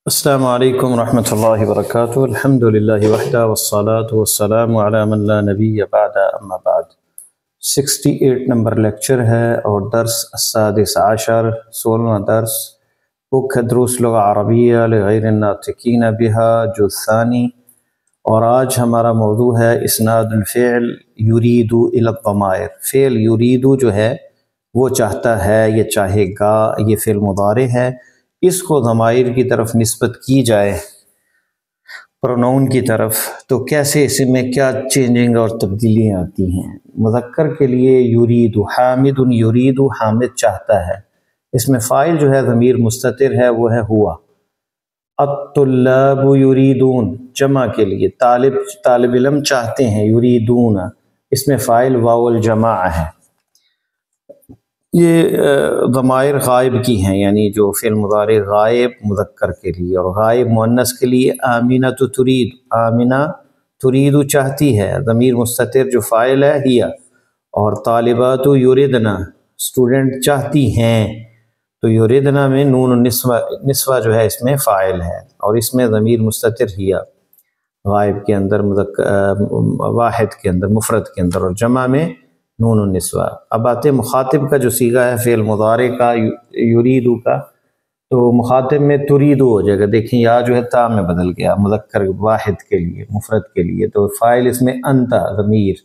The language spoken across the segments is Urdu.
السلام علیکم ورحمۃ اللہ وبرکاتہ۔ الحمد للہ وحدہ والصلاة والسلام علی من لا نبی بعد اما بعد۔ 68 نمبر لیکچر ہے اور درس السادس عشر 16واں درس بک دروس لغہ عربیہ لغیر الناطقین بہا جزء ثانی، اور آج ہمارا موضوع ہے اسناد الفعل یرید الی الضمائر۔ فعل یرید جو ہے وہ چاہتا ہے، یہ چاہے گا، یہ فعل مضارع ہے، اس کو ضمائر کی طرف نسبت کی جائے، پروناؤن کی طرف، تو کیسے اس میں کیا چینجنگ اور تبدیلیاں آتی ہیں۔ مذکر کے لیے یرید، حامد یرید، حامد چاہتا ہے، اس میں فاعل جو ہے ضمیر مستتر ہے، وہ ہے ہوا۔ الطلاب یریدون، جمع کے لیے طالب علم چاہتے ہیں، یریدون، اس میں فاعل واو الجماع ہے۔ یہ ضمائر غائب کی ہیں، یعنی جو فعل مضارع غائب مذکر کے لیے، اور غائب مؤنث کے لیے آمینہ ترید، آمینہ ترید چاہتی ہے، ضمیر مستتر جو فاعل ہے ہیا، اور طالبات یریدنا، اسٹوڈنٹ چاہتی ہیں، تو یریدنا میں نون النسوہ جو ہے اس میں فاعل ہے، اور اس میں ضمیر مستتر ہیا، غائب کے اندر، واحد کے اندر، مفرد کے اندر، اور جمع میں نون النسوہ۔ اب آتے مخاطب کا جو صیغہ ہے فعل مضارع کا یریدو کا، تو مخاطب میں تریدو ہو جائے گا، دیکھیں یا جو ہے تا میں بدل گیا، مذکر واحد کے لیے، مفرد کے لیے، تو فاعل اس میں انت، ضمیر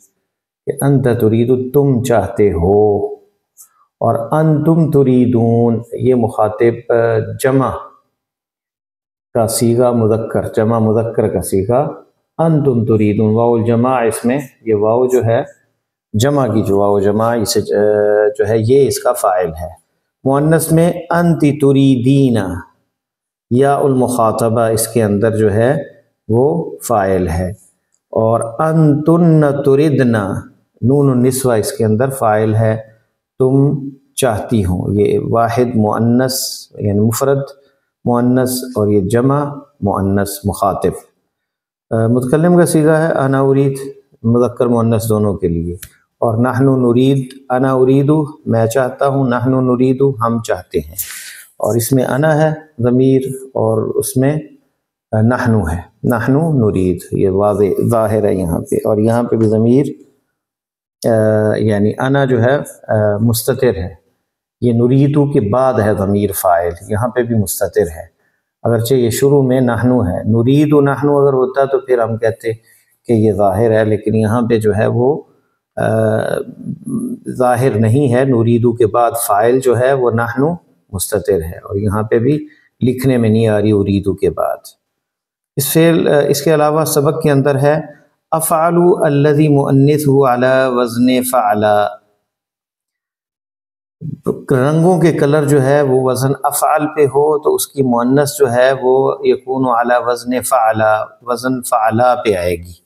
کہ انت تریدو، تم چاہتے ہو، اور انتم تریدون یہ مخاطب جمع کا صیغہ مذکر، جمع مذکر کا صیغہ انتم تریدون، واو الجماع، اس میں یہ واو جو ہے جمع کی، جو واو جمع اسے جو ہے یہ اس کا فاعل ہے۔ مؤنث میں انتی تریدین، یا المخاطبہ اس کے اندر جو ہے وہ فاعل ہے، اور انتن تردنا، نون النسوہ اس کے اندر فاعل ہے، تم چاہتی ہوں، یہ واحد مؤنث یعنی مفرد مؤنث، اور یہ جمع مؤنث مخاطب۔ متکلم کا صیغہ ہے انا ارید، مذکر مؤنث دونوں کے لیے، اور نحن نرید، انا اریدو میں چاہتا ہوں، نحن نریدو ہم چاہتے ہیں، اور اس میں انا ہے ضمیر، اور اس میں نحن ہے، نحن نرید، یہ واضح ظاہر ہے یہاں پہ، اور یہاں پہ بھی ضمیر یعنی انا جو ہے مستتر ہے، یہ نریدو کے بعد ہے ضمیر فاعل، یہاں پہ بھی مستتر ہے، اگرچہ یہ شروع میں نحن ہے، نریدو نحن اگر ہوتا تو پھر ہم کہتے کہ یہ ظاہر ہے، لیکن یہاں پہ جو ہے وہ ظاہر نہیں ہے، نریدو کے بعد فاعل جو ہے وہ نحن مستتر ہے، اور یہاں پہ بھی لکھنے میں نہیں آ رہی اریدو کے بعد۔ اس کے علاوہ سبق کے اندر ہے افعل الذی مؤنثہ علی وزن فعلا، رنگوں کے کلر جو ہے وہ وزن افعل پہ ہو تو اس کی مؤنث جو ہے وہ یکون علی وزن فعلا، وزن فعلا پہ آئے گی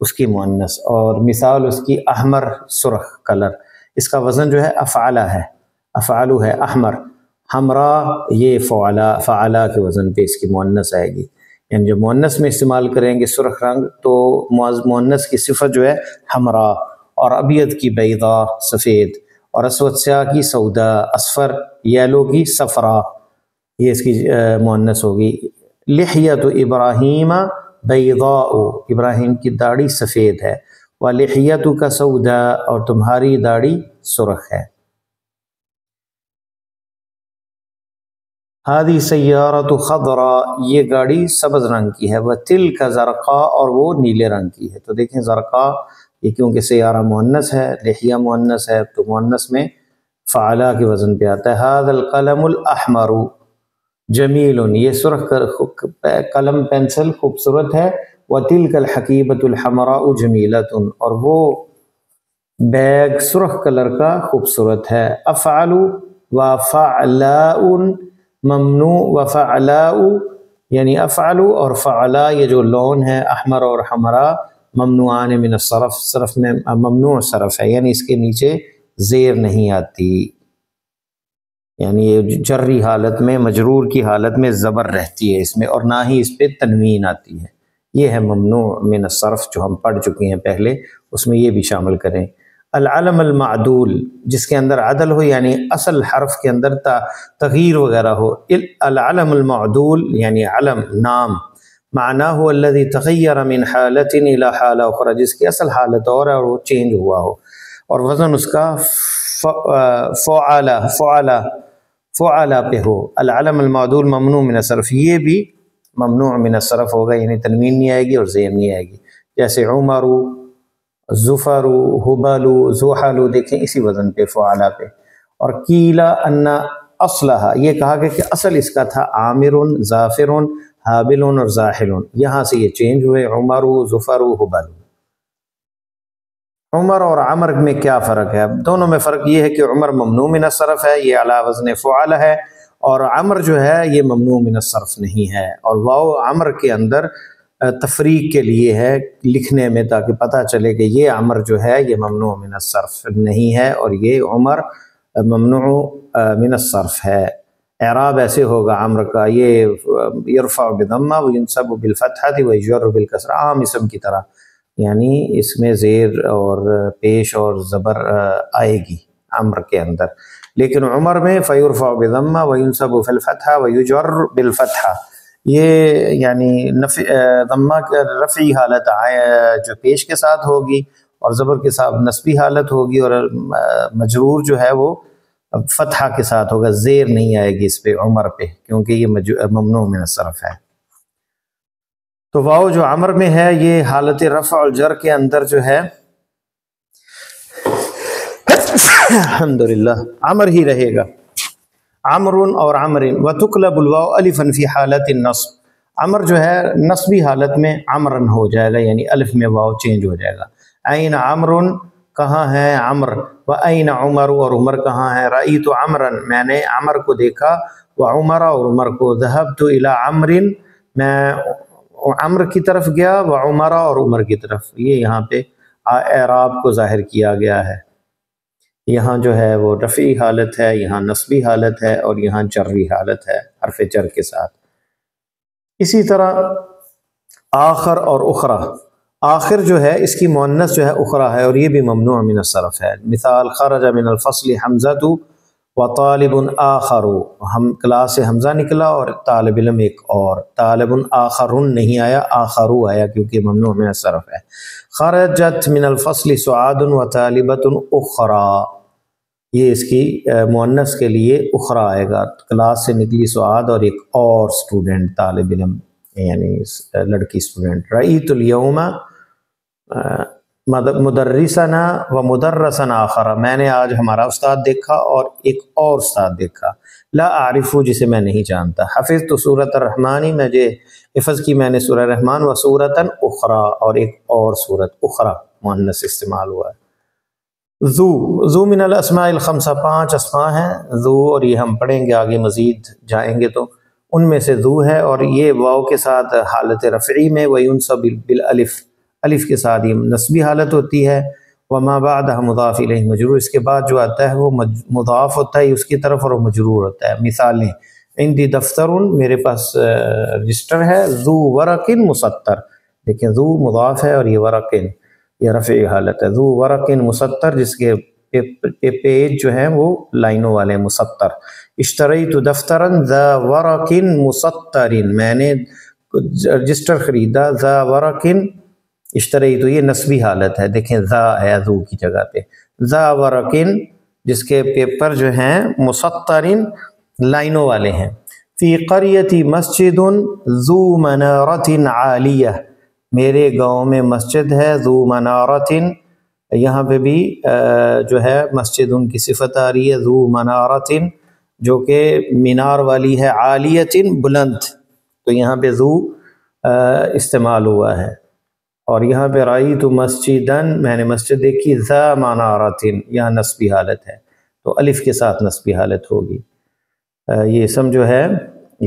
اس کی مؤنث، اور مثال اس کی احمر سرخ کلر، اس کا وزن جو ہے افعلا ہے، افعلو ہے احمر، حمراء یہ فعلا کے وزن پہ اس کی مؤنث آئے گی، یعنی جب مؤنث میں استعمال کریں گے سرخ رنگ تو مؤنث کی صفت جو ہے حمراء، اور ابیض کی بیضاء سفید، اور اسود سیاہ کی سودا، اصفر یلو کی صفرا، یہ اس کی مؤنث ہوگی۔ لحیۃ ابراہیم بیضاء، ابراہیم کی داڑھی سفید ہے، وَلِحْيَتُكَ سَوْدَاء، اور تمہاری داڑھی سرخ ہے۔ هذه سیارۃ خضراء، یہ گاڑی سبز رنگ کی ہے، وَتِلْكَ زرقاء، اور وہ نیلے رنگ کی ہے، تو دیکھیں زرقاء یہ کیونکہ سیارہ مؤنث ہے، لحیہ مؤنث ہے، تو مؤنث میں فعلا کے وزن پہ آتا ہے۔ هذا القلم الاحمر جمیل، یہ سرخ قلم پینسل خوبصورت ہے، وَتِلْكَ الْحَقِيبَةُ الْحَمْرَاءُ جَمِيلَةٌ، اور وہ بیگ سرخ کلر کا خوبصورت ہے۔ افعل وفعلاء ممنوع، وفعلاء یعنی افعل اور فعلا یہ جو لون ہے احمر اور حمراء، ممنوعان من الصرف، صرف میں ممنوع صرف ہے، یعنی اس کے نیچے زیر نہیں آتی، یعنی یہ جری حالت میں، مجرور کی حالت میں زبر رہتی ہے اس میں، اور نہ ہی اس پہ تنوین آتی ہے، یہ ہے ممنوع من الصرف جو ہم پڑھ چکے ہیں پہلے، اس میں یہ بھی شامل کریں۔ العلم المعدول جس کے اندر عدل ہو یعنی اصل حرف کے اندر تغییر وغیرہ ہو. العلم المعدول یعنی علم نام معناه هو الذي تغیر من حالت الى حالہ اخرى جس کی اصل حالت اور ہے اور وہ چینج ہوا ہو. اور وزن اس کا فعلا پہ ہو. العلم المعدول ممنوع من الصرف، یہ بھی ممنوع من الصرف ہوگا یعنی تنوین نہیں آئے گی اور زیر نہیں آئے گی. جیسے عمر، ظفر، حبل، زحل، دیکھیں اسی وزن پہ فعلا پہ. اور قیلا ان اصلہ یہ کہا کہ اصل اس کا تھا عامر، ظافر، حابل اور زاحل، یہاں سے یہ چینج ہوئے عمر، ظفر، حبل. عمر اور عمر میں کیا فرق ہے؟ دونوں میں فرق یہ ہے کہ عمر ممنوع من الصرف ہے، یہ علی وزن فعل ہے، اور عمر جو ہے یہ ممنوع من الصرف نہیں ہے. اور واو عمر کے اندر تفریق کے لیے ہے لکھنے میں تاکہ پتہ چلے کہ یہ عمر جو ہے یہ ممنوع من الصرف نہیں ہے اور یہ عمر ممنوع من الصرف ہے. اعراب ایسے ہوگا عمر کا، یہ یرفع بضمہ وینصب بالفتحۃ ویجر بالکسرہ، عام اسم کی طرح، یعنی اس میں زیر اور پیش اور زبر آئے گی عمر کے اندر. لیکن عمر میں فیرفع بضمہ وینصب بالفتحہ ویجر بالفتحہ، یہ یعنی ضمہ کے رفعی حالت جو پیش کے ساتھ ہوگی اور زبر کے ساتھ نصبی حالت ہوگی، اور مجرور جو ہے وہ فتحہ کے ساتھ ہوگا، زیر نہیں آئے گی اس پہ عمر پہ کیونکہ یہ ممنوع من الصرف ہے. تو واو جو عمر میں ہے یہ حالت رفع اور جر کے اندر جو ہے الحمدللہ عمر ہی رہے گا، عمر اور عمر. وتقلب الواو الفا فی حالت النصب، عمر جو ہے نصبی حالت میں عمرن ہو جائے گا یعنی الف میں واو چینج ہو جائے گا. این عمر کہاں ہے عمر، وَأَيْنَ عمر اور عمر کہاں ہے. رأیت عمرا میں نے عمر کو دیکھا، وعمر اور عمر کو. ذهبت إلى عمر میں عمر کی طرف گیا، وعمر اور عمر کی طرف. یہ یہاں پہ اعراب کو ظاہر کیا گیا ہے، یہاں جو ہے وہ رفعی حالت ہے، یہاں نصبی حالت ہے اور یہاں جری حالت ہے حرف جر کے ساتھ. اسی طرح آخر اور اخرى، آخر جو ہے اس کی مؤنث جو ہے اخرى ہے اور یہ بھی ممنوع من الصرف ہے. مثال خرج من الفصل حمزۃ وطالب آخر، ہم کلاس سے حمزہ نکلا اور طالب علم ایک اور. طالب آخر نہیں آیا، آخر آیا کیونکہ ممنوع من الصرف ہے. خرجت من الفصل سعاد وطالبۃ اخرى، یہ اس کی مؤنث کے لیے اخرى آئے گا، کلاس سے نکلی سعاد اور ایک اور اسٹوڈنٹ طالب علم یعنی لڑکی اسٹوڈنٹ. رأیت اليوم مدرسنا و مدرسا آخر، میں نے آج ہمارا استاد دیکھا اور ایک اور استاد دیکھا. لا اعرف جسے میں نہیں جانتا. حفظت سورۃ الرحمن، مجھے حفظ کی میں نے سورہ رحمان، و سورۃ اخرى اور ایک اور سورت اخرى مؤنث استعمال ہوا ہے. ذو من الاسماء الخمسہ، 5 اسماء ہیں ذو، اور یہ ہم پڑھیں گے آگے مزید جائیں گے تو ان میں سے ذو ہے، اور یہ واو کے ساتھ حالت رفعی میں وینصب بالالف، الف کے ساتھ یہ نصبی حالت ہوتی ہے. وما بعدہ مضاف الیہ مجرور، اس کے بعد جو آتا ہے وہ مضاف ہوتا ہے اس کی طرف اور وہ مجرور ہوتا ہے. مثالیں عندی دفتر، میرے پاس رجسٹر ہے. ذو ورق مسطر، دیکھیں ذو مضاف ہے اور یہ ورق یہ رفعی حالت ہے. ذو ورق مسطر جس کے پیج جو ہیں وہ لائنوں والے مسطر. اشتریت دفترا ذا ورق مسطر، میں نے رجسٹر خریدا ذا ورق اشتریت، یہ نصبی حالت ہے، دیکھیں ذا ہے ذو کی جگہ پہ. ذا ورق جس کے پیپر جو ہیں مسطر لائنوں والے ہیں. فی قریتی مسجد ذو منارۃ عالیہ، میرے گاؤں میں مسجد ہے ذو منارۃ، یہاں پہ بھی جو ہے مسجد ان کی صفت آ رہی ہے ذو منارۃ جو کہ مینار والی ہے، عالیۃ بلند، تو یہاں پہ ذو استعمال ہوا ہے. اور یہاں پہ رأیت مسجدن، میں نے مسجد دیکھی ذا منارۃ، یہاں نصبی حالت ہے تو الف کے ساتھ نصبی حالت ہوگی. یہ اسم جو ہے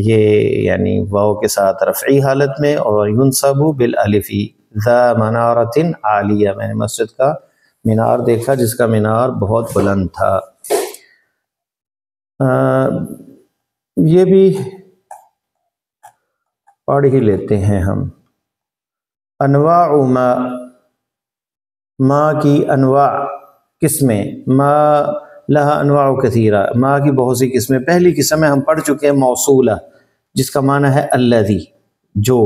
یہ یعنی واو کے ساتھ رفعی حالت میں اور ینصب بالالف. ذا منارۃ عالیہ، میں نے مسجد کا مینار دیکھا جس کا مینار بہت بلند تھا. یہ بھی پڑھ ہی لیتے ہیں ہم. انواع ما کی انواع قسمیں، ما لہا انواع کثیرہ، ما کی بہت سی قسمیں۔ پہلی قسم ہم پڑھ چکے ہیں موصولہ، جس کا معنی ہے الذی، جو۔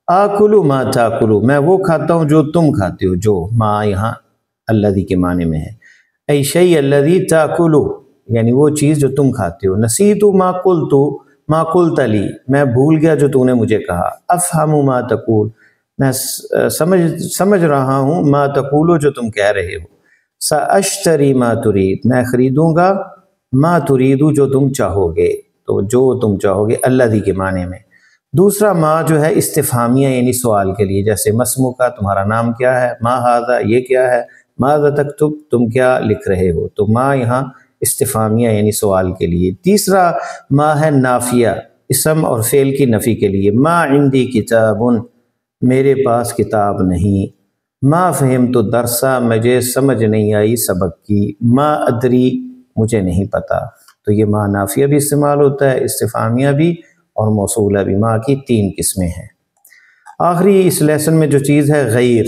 آکلو ما تاکلو، میں وہ کھاتا ہوں جو تم کھاتے ہو، جو ما یہاں الذی کے معنی میں ہے۔ ای شیء الذی تاکلو، یعنی وہ چیز جو تم کھاتے ہو۔ نسیت ما قلت لی، میں بھول گیا جو تو نے مجھے کہا۔ افہم ما تقول، میں سمجھ رہا ہوں، ما تقولو جو تم کہہ رہے ہو۔ ساشتری ما ترید، میں خریدوں گا، ما تریدو جو تم چاہو گے، تو جو تم چاہو گے الذی کے معنی میں۔ دوسرا ما جو ہے استفہامیہ یعنی سوال کے لیے، جیسے مسمو کا تمہارا نام کیا ہے، ما ھذا یہ کیا ہے، ماذا تکتب تم کیا لکھ رہے ہو، تو ما یہاں استفہامیہ یعنی سوال کے لیے۔ تیسرا ما ہے نافیہ، اسم اور فعل کی نفی کے لیے۔ ما عندی کتاب، میرے پاس کتاب نہیں۔ ما فہمت الدرس، مجھے سمجھ نہیں آئی سبق کی۔ ما ادری، مجھے نہیں پتا۔ تو یہ ما نافیہ بھی استعمال ہوتا ہے، استفہامیہ بھی اور موصولہ بھی۔ ما کی 3 قسمیں ہیں۔ آخری اس لیسن میں جو چیز ہے غیر،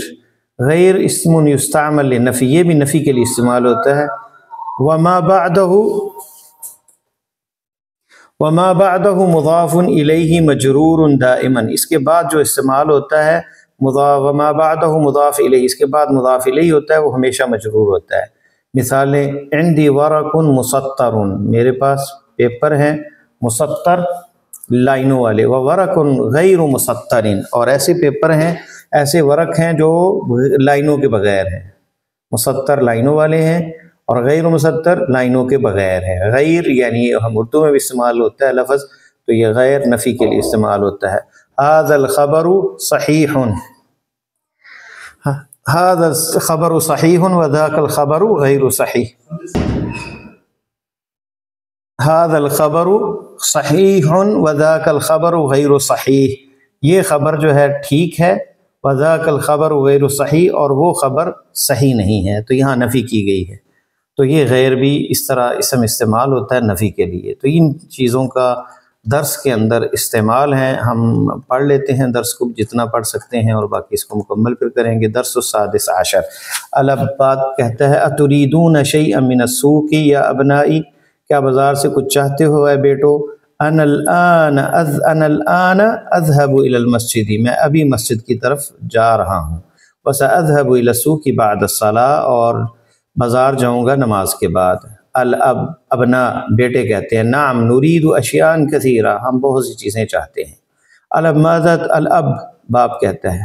غیر اسم یستعمل للنفی، یہ بھی نفی کے لیے استعمال ہوتا ہے۔ وما بعدہ مضاف الیہ مجرور دائما، اس کے بعد جو استعمال ہوتا ہے وما بعدہ مضاف الیہ، اس کے بعد مضاف الیہ ہوتا ہے، وہ ہمیشہ مجرور ہوتا ہے۔ مثالیں، عندی ورق مسطر، میرے پاس پیپر ہیں مسطر لائنوں والے، وورق غیر مسطر، اور ایسے پیپر ہیں، ایسے ورق ہیں جو لائنوں کے بغیر ہیں۔ مسطر لائنوں والے ہیں اور غیر مسطر لائنوں کے بغیر ہے۔ غیر یعنی ہم اردو میں بھی استعمال ہوتا ہے لفظ، تو یہ غیر نفی کے لیے استعمال ہوتا ہے۔ ھذا الخبر صحیح، ھذا الخبر صحیح وذاک الخبر غیر صحیح۔ ھذا الخبر صحیح وذاک الخبر غیر صحیح، یہ خبر جو ہے ٹھیک ہے، وذاک الخبر غیر صحیح، اور وہ خبر صحیح نہیں ہے، تو یہاں نفی کی گئی ہے۔ تو یہ غیر بھی اس طرح اسم استعمال ہوتا ہے نفی کے لیے۔ تو ان چیزوں کا درس کے اندر استعمال ہیں، ہم پڑھ لیتے ہیں درس کو جتنا پڑھ سکتے ہیں، اور باقی اس کو مکمل پھر کریں گے۔ درس السادس عشر، العباد کہتا ہے اتريدون شيئا من السوق یا ابنائی، کیا بازار سے کچھ چاہتے ہو اے بیٹو؟ انا الان اذهب الى المسجد، میں ابھی مسجد کی طرف جا رہا ہوں۔ وساذهب الى السوق بعد الصلاة، اور بازار جاؤں گا نماز کے بعد۔ الاب ابنا بیٹے کہتے ہیں، نعم نريد اشیاء کثیرہ، ہم بہت سی چیزیں چاہتے ہیں۔ الاب باپ کہتا ہے،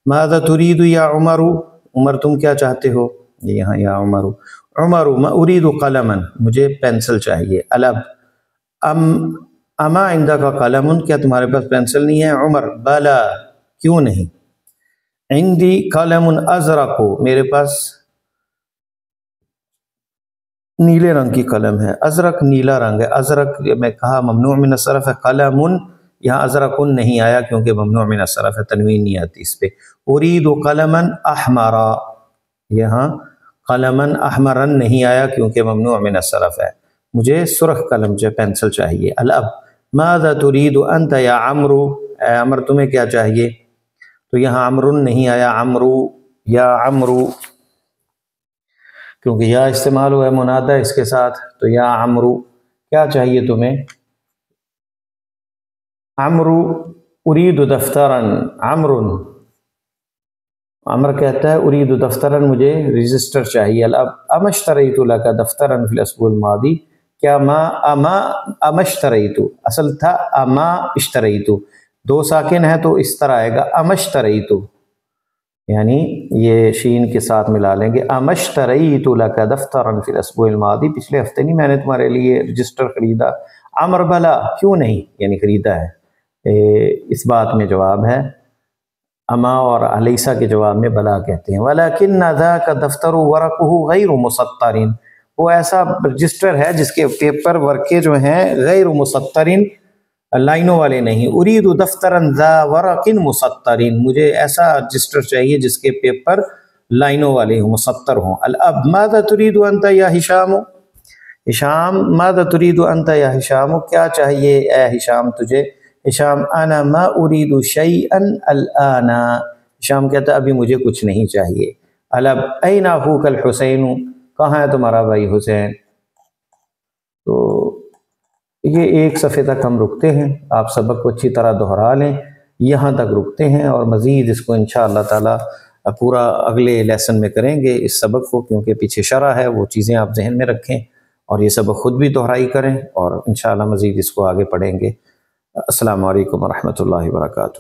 ماذا تريد یا عمر، عمر تم کیا چاہتے ہو، یہاں یا عمر، عمر ما اريد قلما، مجھے پینسل چاہیے۔ الاب اما عندک قلم، کیا تمہارے پاس پینسل نہیں ہے؟ عمر بلا، کیوں نہیں۔ عندی قلم ازرق، میرے پاس نیلے رنگ کی قلم ہے۔ ازرق نیلا رنگ ہے، ازرق میں کہا ممنوع من الصرف ہے، قلم یہاں ازرق نہیں آیا کیونکہ ممنوع من الصرف ہے، تنوین نہیں آتی اس پہ۔ اريد قلما احمرا، یہاں قلما احمرا نہیں آیا کیونکہ ممنوع من الصرف ہے، مجھے سرخ قلم جو پینسل چاہیے۔ الاب ماذا تريد انت یا عمرو، اے عمر تمہیں کیا چاہیے، تو یہاں عمرو نہیں آیا، عمرو یا عمرو، کیونکہ یا استعمال ہوا ہے منادہ اس کے ساتھ، تو یا عمرو کیا چاہیے تمہیں۔ عمرو اريد دفترا، عمر کہتا ہے اريد دفترا، مجھے رجسٹر چاہیے۔ الاب اما اشتریت لک دفترا فی الاسبوع الماضی، کیا اما اشتریت، اصل تھا اما اشتریت، 2 ساکن ہے تو اس طرح آئے گا اما اشتریت، یعنی یہ شین کے ساتھ ملا لیں گے۔ اما اشتریت لک دفترا فی الاسبوع الماضی، پچھلے ہفتے نہیں میں نے تمہارے لیے رجسٹر خریدا۔ عمر بلا، کیوں نہیں، یعنی خریدا ہے۔ اس بات میں جواب ہے، اما اور الیسا کے جواب میں بلا کہتے ہیں۔ ولیکن ذاک دفتر ورقہ غیر مسطر، وہ ایسا رجسٹر ہے جس کے پیپر ورقے جو ہیں غیر مسطر، لائنوں والے نہیں۔ اريد دفترا ذا ورق مسطر، مجھے ایسا رجسٹر چاہیے جس کے پیپر لائنوں والے ہوں، مسطر ہوں۔ الاب ماذا تريد انت یا ہشام، ہشام ماذا تريد انت یا ہشام، کیا چاہیے اے ہشام تجھے۔ ہشام انا ما اريد شيئا الان، ہشام کہتا ہے ابھی مجھے کچھ نہیں چاہیے۔ الاب این اخوک الحسین، کہاں ہے تمہارا بھائی حسین؟ تو یہ ایک صفحے تک ہم رکتے ہیں، آپ سبق کو اچھی طرح دہرا لیں، یہاں تک رکتے ہیں، اور مزید اس کو انشاءاللہ تعالی پورا اگلے لیسن میں کریں گے اس سبق کو، کیونکہ پیچھے شرح ہے، وہ چیزیں آپ ذہن میں رکھیں اور یہ سبق خود بھی دہرائی کریں، اور انشاءاللہ مزید اس کو آگے پڑھیں گے۔ السلام علیکم ورحمۃ اللہ وبرکاتہ۔